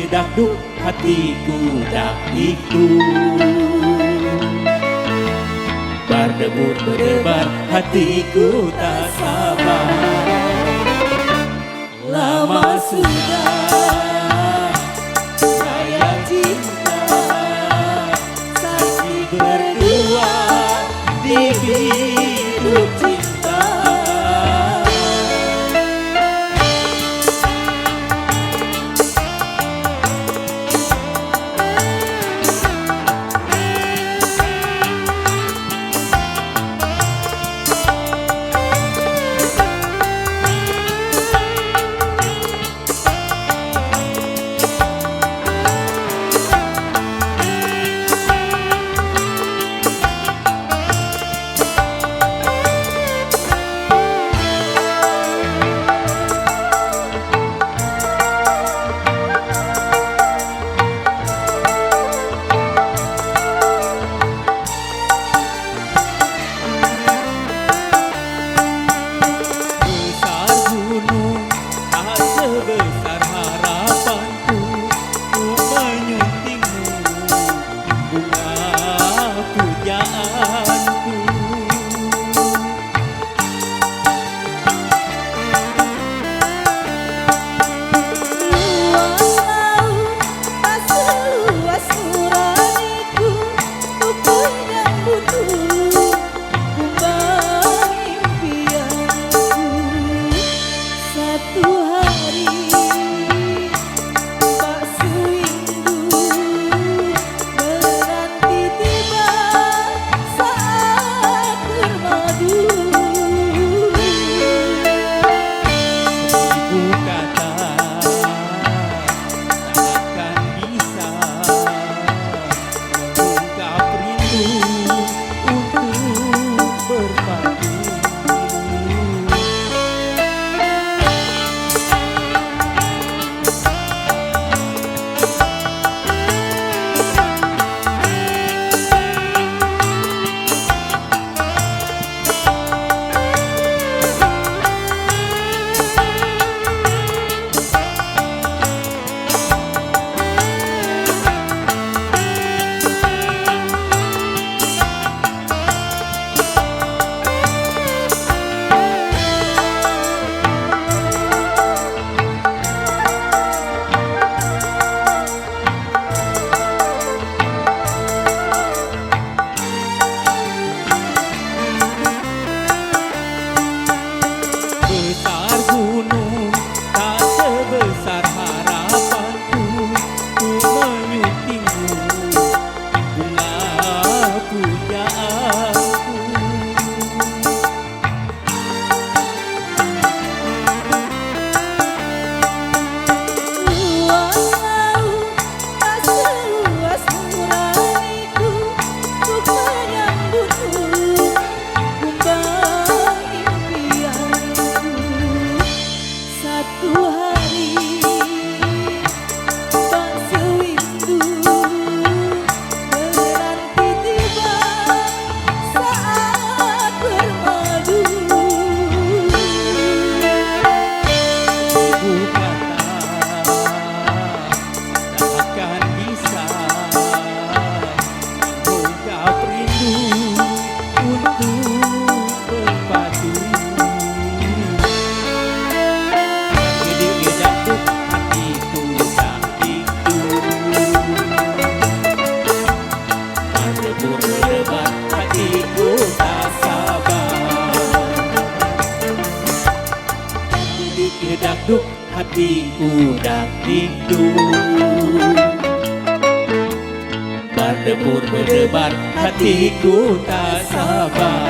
dakduk hatiku dak ikut. Berdebur berdebar hatiku tak sabar. Lama sudah saya cinta, saksi berdua di hidup cinta. Sebesar harapanku, ku menyuntingmu bunga pujaanku. Luas laut tak seluas nuraniku, ku menyambutmu bunga impianku. Satu hari tak sewindu menanti tiba saat bermadu. Ibu kata takkan bisa mengungkap rindu untuk berpadu. Besar gunung tak sebesar harapanku, ku menyuntingmu bunga pujaanku. Luas laut tak seluas nuraniku, ku menyambutmu bunga impianku. Satu hari tak sewindu menanti tiba saat bermadu. Ibu kata takkan bisa mengungkap rindu untuk berpadu. Jadi dakduk hatiku dak ikut. Berdebur berdebar hatiku tak sabar. Jadi dakduk hatiku dak ikut. Berdebur berdebar hatiku tak sabar.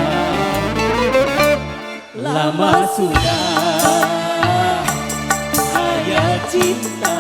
Lama sudah saya cinta,